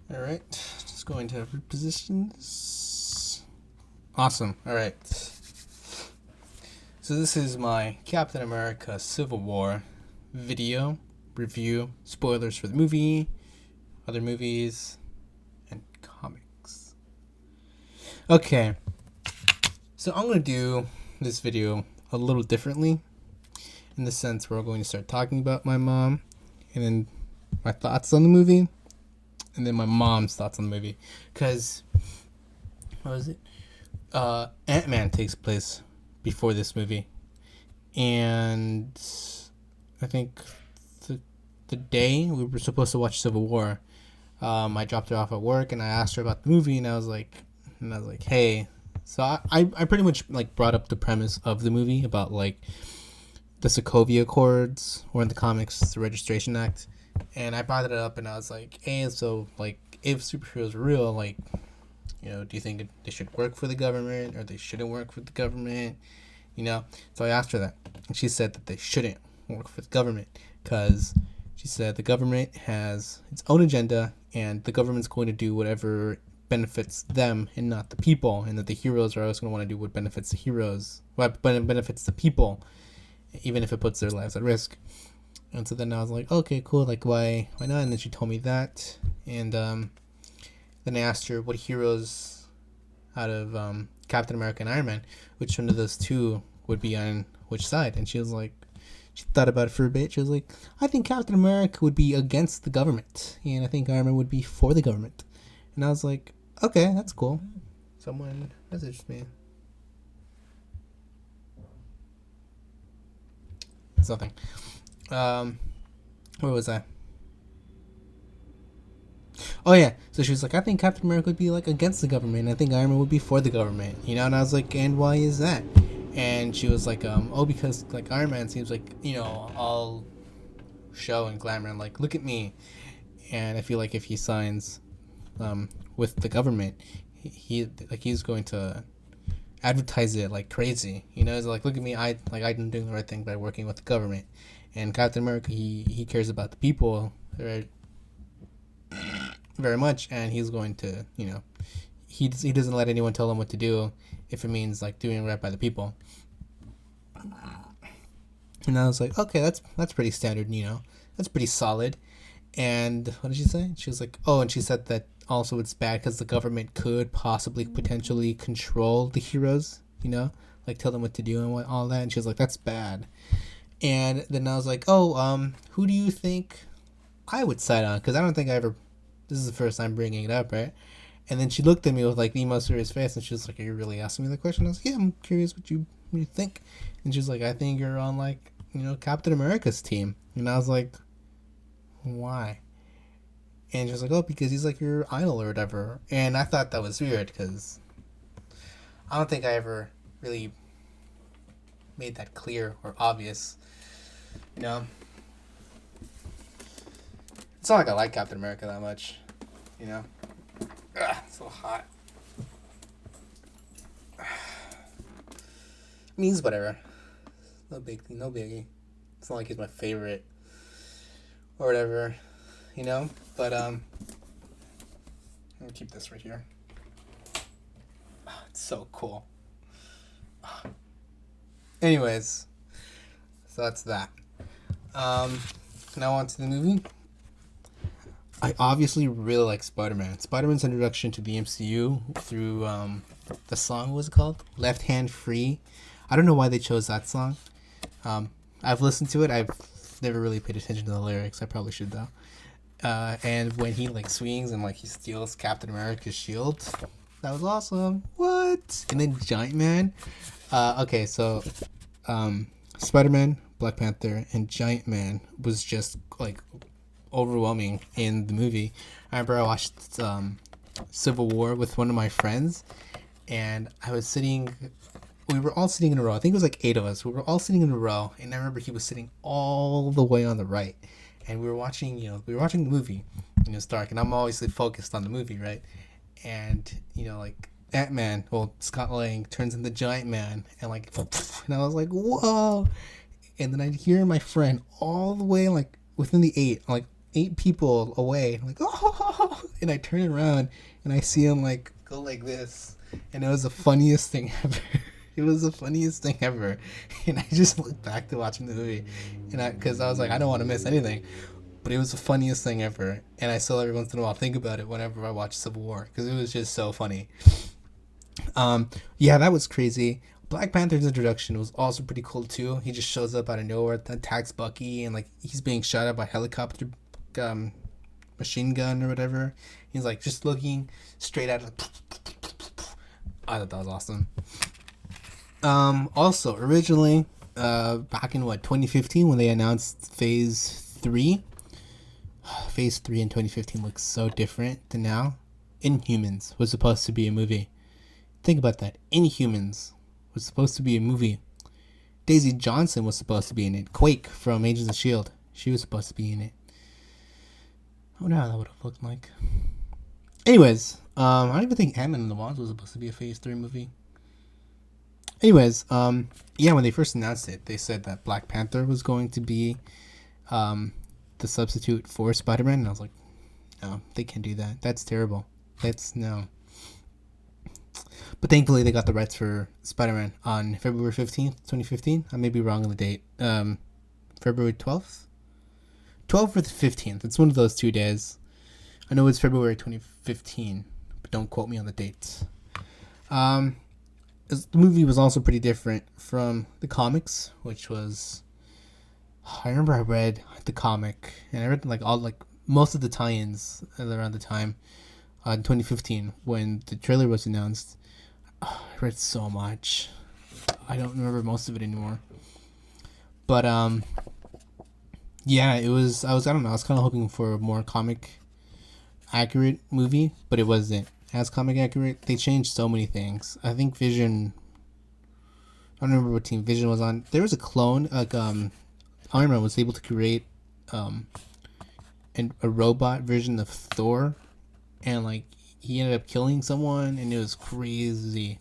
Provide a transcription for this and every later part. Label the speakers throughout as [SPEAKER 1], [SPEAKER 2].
[SPEAKER 1] All right, just going to reposition this. Awesome. All right. So this is my Captain America Civil War video review. Spoilers for the movie, other movies, and comics. Okay. So I'm going to do this video a little differently in the sense we're going to start talking about my mom and then my thoughts on the movie and then my mom's thoughts on the movie. Because, what was it? Ant-Man takes place before this movie. And I think the day we were supposed to watch Civil War, I dropped her off at work and I asked her about the movie and I was like, hey. So I pretty much like brought up the premise of the movie about like the Sokovia Accords, or in the comics, the Registration Act. And I brought it up and I was like, hey, so like if superheroes are real, like, you know, do you think they should work for the government or they shouldn't work for the government? You know? So I asked her that. And she said that they shouldn't work for the government because she said the government has its own agenda and the government's going to do whatever benefits them and not the people, and that the heroes are always going to want to do what benefits the heroes, what benefits the people, even if it puts their lives at risk. And so then I was like, okay, cool, like why not? And then she told me that, and then I asked her what heroes out of Captain America and Iron Man, which one of those two would be on which side. And she was like, she thought about it for a bit. She was like, I think Captain America would be against the government, and I think Iron Man would be for the government. And I was like, okay, that's cool. Someone messaged me. It's nothing. Where was I? Oh yeah. So she was like, I think Captain America would be like against the government. I think Iron Man would be for the government. You know, and I was like, and why is that? And she was like, oh, because like Iron Man seems like, you know, all show and glamour and like, look at me. And I feel like if he signs with the government, he's going to advertise it like crazy. You know, it's like, look at me, I'm doing the right thing by working with the government. And Captain America, he cares about the people very, very much, and he's going to, you know, he doesn't let anyone tell him what to do if it means like doing right by the people. And I was like, okay, that's pretty standard, you know, that's pretty solid. And what did she say? She was like, oh, and she said that also it's bad because the government could possibly potentially control the heroes, you know, like tell them what to do and all that. And she was like, that's bad. And then I was like, oh, who do you think I would side on? Because I don't think I ever, this is the first time bringing it up, right? And then she looked at me with like the most serious face and she was like, are you really asking me the question? I was like, yeah, I'm curious what you think. And she was like, I think you're on like, you know, Captain America's team. And I was like, why? And she was like, oh, because he's like your idol or whatever. And I thought that was weird because I don't think I ever really made that clear or obvious. You know? It's not like I like Captain America that much. You know? Ugh, it's so hot. I mean, it's whatever. No big thing, no biggie. It's not like he's my favorite or whatever, you know? But, I'm gonna keep this right here. Oh, it's so cool. Anyways, so that's that. Now on to the movie. I obviously really like Spider-Man. Spider-Man's introduction to the MCU through, the song, what was it called? Left Hand Free. I don't know why they chose that song. I've listened to it. I've never really paid attention to the lyrics. I probably should though. And when he like swings and like he steals Captain America's shield, that was awesome. What? And then Giant Man. Okay, so Spider-Man, Black Panther, and Giant Man was just like overwhelming in the movie. I remember I watched Civil War with one of my friends, and we were all sitting in a row. I think it was like 8 of us. We were all sitting in a row, and I remember he was sitting all the way on the right. And we were watching the movie, and it was dark, and I'm obviously focused on the movie, right? And, you know, like, Ant-Man, well, Scott Lang turns into Giant Man, and like, and I was like, whoa! And then I'd hear my friend all the way, like, within the 8, like, 8 people away. I'm like, oh, and I turn around and I see him like go like this, and it was the funniest thing ever. It was the funniest thing ever, and I just looked back to watching the movie, and because I was like, I don't want to miss anything, but it was the funniest thing ever, and I still every once in a while think about it whenever I watch Civil War because it was just so funny. Yeah, that was crazy. Black Panther's introduction was also pretty cool too. He just shows up out of nowhere, attacks Bucky, and like he's being shot at by helicopter, machine gun or whatever. He's like just looking straight at it. I thought that was awesome. Also, originally, back in 2015 when they announced Phase 3. Phase 3 in 2015 looks so different than now. Inhumans was supposed to be a movie. Think about that. Inhumans was supposed to be a movie. Daisy Johnson was supposed to be in it. Quake from Agents of S.H.I.E.L.D. She was supposed to be in it. I wonder how that would have looked like. Anyways, I don't even think Ant-Man and the Wasp was supposed to be a Phase 3 movie. Anyways, yeah, when they first announced it, they said that Black Panther was going to be the substitute for Spider-Man, and I was like, no, they can't do that. That's terrible. No. But thankfully, they got the rights for Spider-Man on February 15th, 2015. I may be wrong on the date. February 12th? 12th or the 15th. It's one of those 2 days. I know it's February 2015, but don't quote me on the dates. The movie was also pretty different from the comics, which was... I remember I read the comic, and I read most of the tie-ins around the time in 2015 when the trailer was announced. I read so much. I don't remember most of it anymore. But yeah, it was. I don't know. I was kind of hoping for a more comic accurate movie, but it wasn't as comic accurate. They changed so many things. I think Vision. I don't remember what team Vision was on. There was a clone. Iron Man was able to create a robot version of Thor, and like he ended up killing someone, and it was crazy.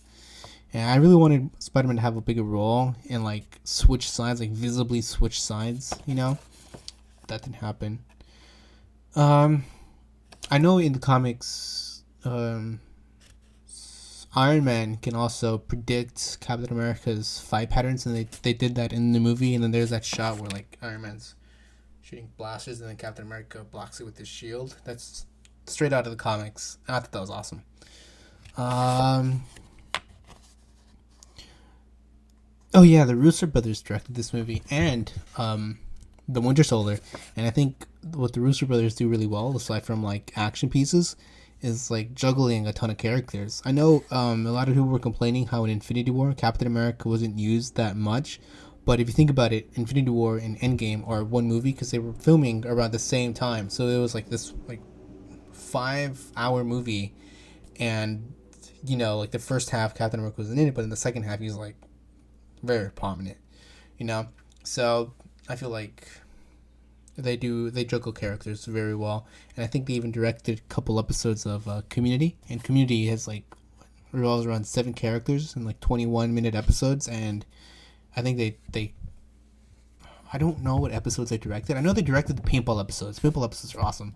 [SPEAKER 1] And I really wanted Spider-Man to have a bigger role and like switch sides, like visibly switch sides, you know? That didn't happen. I know in the comics, Iron Man can also predict Captain America's fight patterns, and they did that in the movie. And then there's that shot where like Iron Man's shooting blasters, and then Captain America blocks it with his shield. That's straight out of the comics. I thought that was awesome. Oh yeah, the Russo brothers directed this movie and the Winter Soldier, and I think what the Russo brothers do really well, aside from like action pieces, is like juggling a ton of characters. I know a lot of people were complaining how in Infinity War Captain America wasn't used that much, but if you think about it, Infinity War and Endgame are one movie because they were filming around the same time, so it was like this like 5-hour movie, and you know like the first half Captain America wasn't in it, but in the second half he's like very prominent, you know. So I feel like they juggle characters very well, and I think they even directed a couple episodes of Community, and Community has like revolves around 7 characters in like 21-minute episodes, and I think they I don't know what episodes they directed. I know they directed the paintball episodes. Paintball episodes are awesome.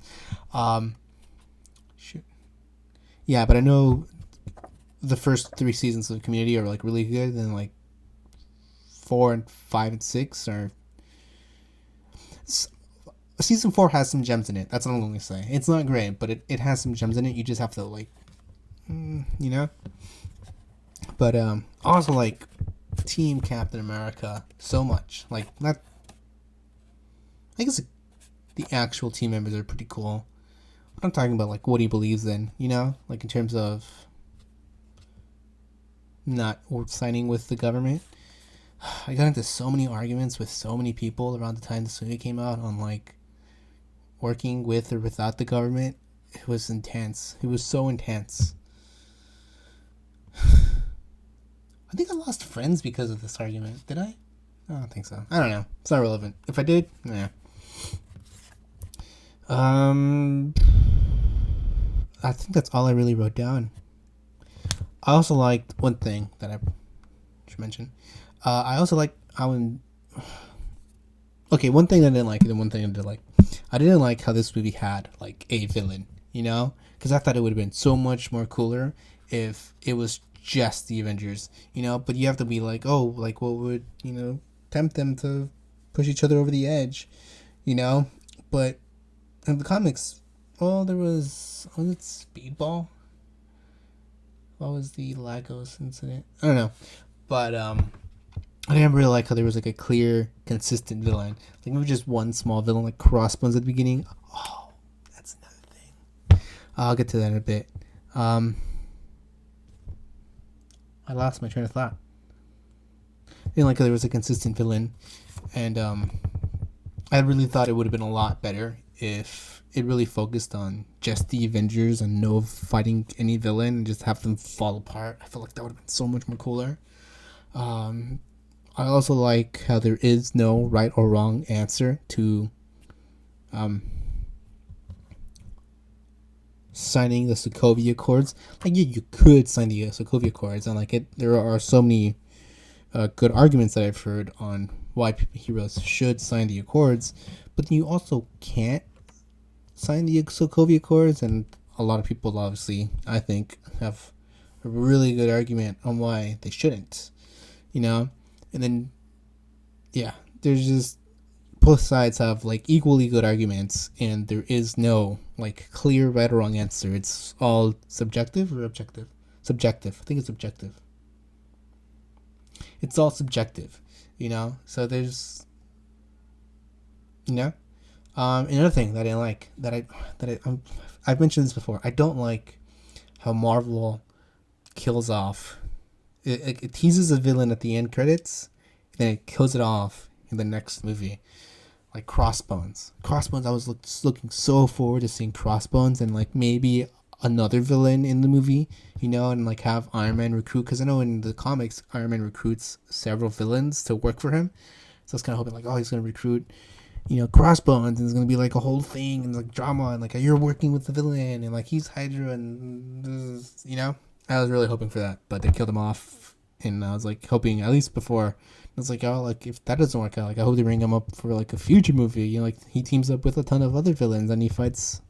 [SPEAKER 1] Shoot. Yeah, but I know the first 3 seasons of Community are like really good, and like 4 and 5 and 6 are. Season 4 has some gems in it. That's what I'm going to say. It's not great, but it has some gems in it. You just have to like, you know. But also like Team Captain America so much. Like not. I guess the actual team members are pretty cool. But I'm talking about like what he believes in, you know, like in terms of not signing with the government. I got into so many arguments with so many people around the time this movie came out on like working with or without the government. It was intense. It was so intense. I think I lost friends because of this argument. Did I? I don't think so. I don't know. It's not relevant. If I did, yeah. I think that's all I really wrote down. I also liked one thing that I should mention. I also like how Okay, one thing I didn't like, and then one thing I did like. I didn't like how this movie had like a villain, you know, because I thought it would have been so much more cooler if it was just the Avengers, you know. But you have to be like, oh, like what would tempt them to push each other over the edge, you know? But in the comics, well, there was it Speedball? What was the Lagos incident? I don't know, but I didn't really like how there was like a clear, consistent villain. Like maybe just one small villain, like Crossbones at the beginning. Oh, that's another thing. I'll get to that in a bit. I lost my train of thought. I didn't like how there was a consistent villain, and I really thought it would have been a lot better if it really focused on just the Avengers and no fighting any villain and just have them fall apart. I feel like that would have been so much more cooler. I also like how there is no right or wrong answer to signing the Sokovia Accords. Like, yeah, you could sign the Sokovia Accords, and like there are so many good arguments that I've heard on why heroes should sign the Accords, but you also can't sign the Sokovia Accords, and a lot of people, obviously, I think, have a really good argument on why they shouldn't, you know? And then, yeah, there's just both sides have like equally good arguments, and there is no like clear right or wrong answer. It's all subjective or objective? Subjective. I think it's objective. It's all subjective, you know? So there's, you know? Another thing that I didn't like, I've mentioned this before, I don't like how Marvel kills off. It teases a villain at the end credits, and then it kills it off in the next movie. Like Crossbones. Crossbones, I was looking so forward to seeing Crossbones and like maybe another villain in the movie, you know, and like have Iron Man recruit, because I know in the comics Iron Man recruits several villains to work for him. So I was kind of hoping like, oh, he's going to recruit, Crossbones, and it's going to be like a whole thing and like drama, and like you're working with the villain, and like he's Hydra, and I was really hoping for that, but they killed him off, and I was like hoping at least before. I was like, oh, like if that doesn't work out, like I hope they bring him up for like a future movie. Like he teams up with a ton of other villains and he fights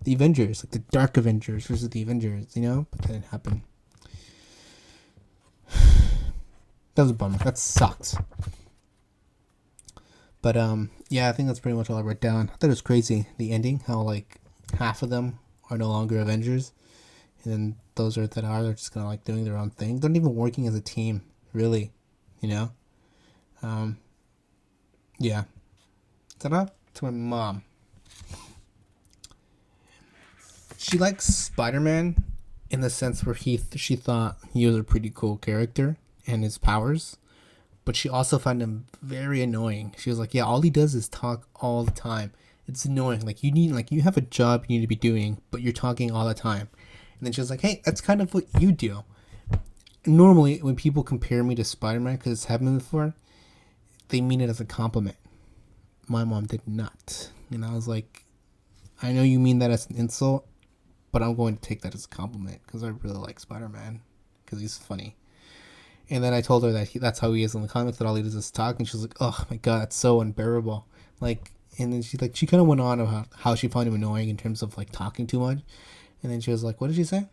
[SPEAKER 1] the Avengers, like the Dark Avengers versus the Avengers, but that didn't happen. That was a bummer. That sucked. But yeah, I think that's pretty much all I wrote down. I thought it was crazy, the ending, how like half of them are no longer Avengers, and then those that are, they're just kind of like doing their own thing. They're not even working as a team, really, yeah. Shout out to my mom. She likes Spider-Man in the sense where she thought he was a pretty cool character and his powers, but she also found him very annoying. She was like, yeah, all he does is talk all the time. It's annoying. Like you have a job you need to be doing, but you're talking all the time. And then she was like, hey, that's kind of what you do. Normally, when people compare me to Spider-Man, because it's happened before, they mean it as a compliment. My mom did not. And I was like, I know you mean that as an insult, but I'm going to take that as a compliment because I really like Spider-Man because he's funny. And then I told her that that's how he is in the comics, that all he does is talk, and she was like, oh my god, it's so unbearable. Like, and then she kind of went on about how she found him annoying in terms of like talking too much. And then she was like, what did she say?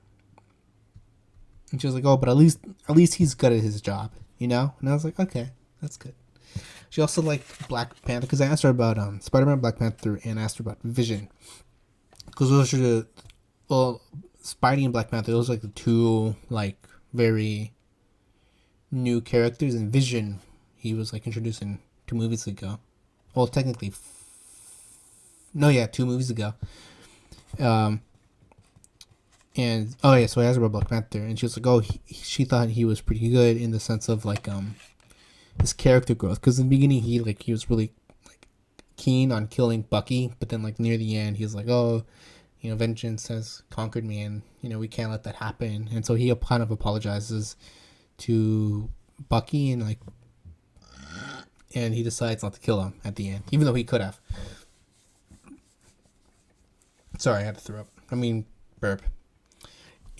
[SPEAKER 1] And she was like, oh, but at least he's good at his job, And I was like, okay, that's good. She also liked Black Panther, because I asked her about Spider-Man, Black Panther, and asked her about Vision. Because those are Spidey and Black Panther, those are like the two like very new characters. And Vision, he was like introduced in 2 movies ago. Well, technically, 2 movies ago. And so I asked her about Black Panther, and she was like, oh, she thought he was pretty good in the sense of like his character growth, because in the beginning he was really like keen on killing Bucky, but then like near the end he was like, oh, vengeance has conquered me, and we can't let that happen. And so he kind of apologizes to Bucky, and he decides not to kill him at the end, even though he could have. Sorry, I had to throw up. Burp.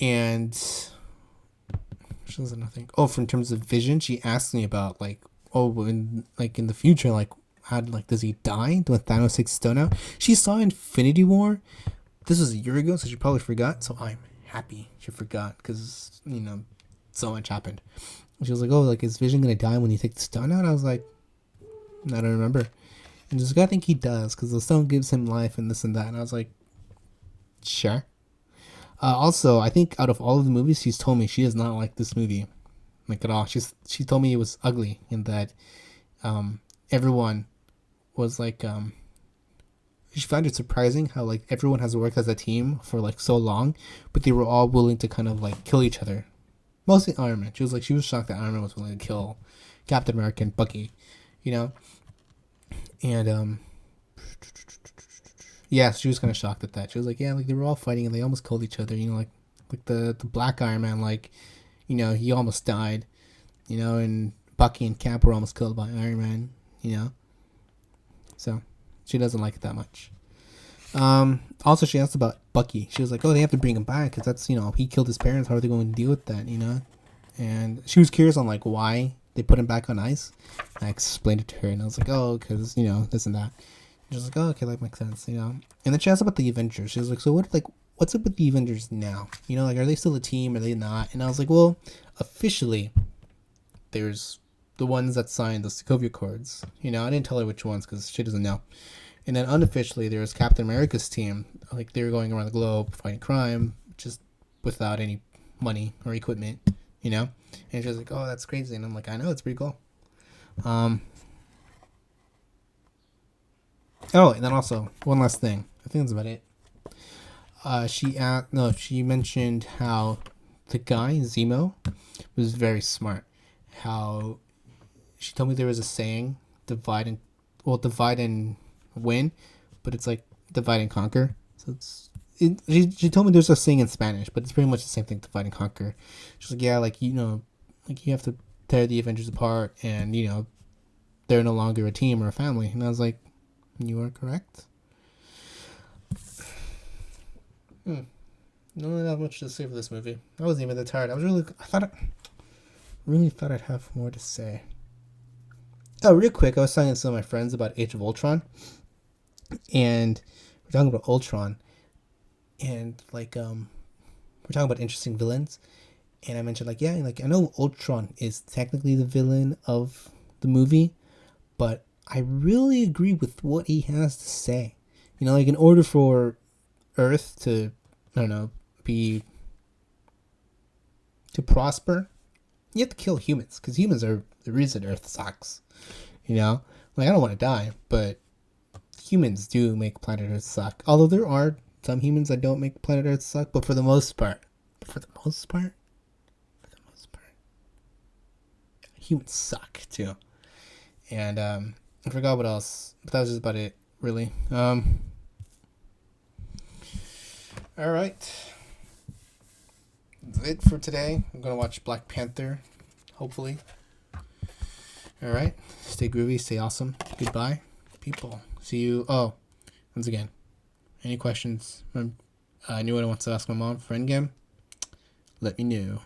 [SPEAKER 1] And she was nothing. Oh, in terms of Vision, she asked me about like, oh, in the future, like how like does he die when Thanos takes stone out? She saw Infinity War. This was a year ago, so she probably forgot. So I'm happy she forgot because so much happened. She was like, "Oh, like is Vision gonna die when you take the stone out?" I was like, "I don't remember." And just I think he does because the stone gives him life and this and that. And I was like, "Sure." Also, I think out of all of the movies, she's told me she does not like this movie, like at all. She told me it was ugly and that everyone was like she found it surprising how like everyone has worked as a team for like so long, but they were all willing to kind of like kill each other. Mostly Iron Man. She was shocked that Iron Man was willing to kill Captain America and Bucky, and yeah, she was kind of shocked at that. She was like, yeah, like they were all fighting and they almost killed each other. Like the Black Iron Man, like he almost died, and Bucky and Cap were almost killed by Iron Man, so she doesn't like it that much. Also, she asked about Bucky. She was like, "Oh, they have to bring him back because that's he killed his parents. How are they going to deal with that?" And she was curious on like why they put him back on ice. I explained it to her, and I was like, "Oh, because this and that." And she was like, "Oh, okay, that makes sense." And then she asked about the Avengers. She was like, "So what's up with the Avengers now? Like are they still a team? Are they not?" And I was like, "Well, officially, there's the ones that signed the Sokovia Accords. I didn't tell her which ones because she doesn't know." And then unofficially, there was Captain America's team. Like they were going around the globe fighting crime, just without any money or equipment, And she was like, "Oh, that's crazy." And I'm like, "I know, it's pretty cool." Oh, and then also one last thing. I think that's about it. She mentioned how the guy Zemo was very smart. How she told me there was a saying, divide and win, but it's like divide and conquer. So she told me there's a saying in Spanish, but it's pretty much the same thing, divide and conquer. She's like, yeah, like like you have to tear the Avengers apart, and they're no longer a team or a family. And I was like, you are correct. No, not much to say for this movie. I wasn't even that tired. Really thought I'd have more to say. Oh, real quick, I was talking to some of my friends about Age of Ultron, and we're talking about Ultron, and like we're talking about interesting villains, and I mentioned like, yeah, like I know Ultron is technically the villain of the movie, but I really agree with what he has to say. Like in order for Earth to, I don't know, to prosper, you have to kill humans because humans are the reason Earth sucks. Like I don't want to die, but humans do make planet Earth suck. Although there are some humans that don't make planet Earth suck, but for the most part, humans suck too. And I forgot what else, but that was just about it, really. All right, that's it for today. I'm gonna watch Black Panther, hopefully. All right, stay groovy, stay awesome. Goodbye, people. See you. Oh, once again, any questions? Anyone wants to ask my mom for Endgame? Let me know.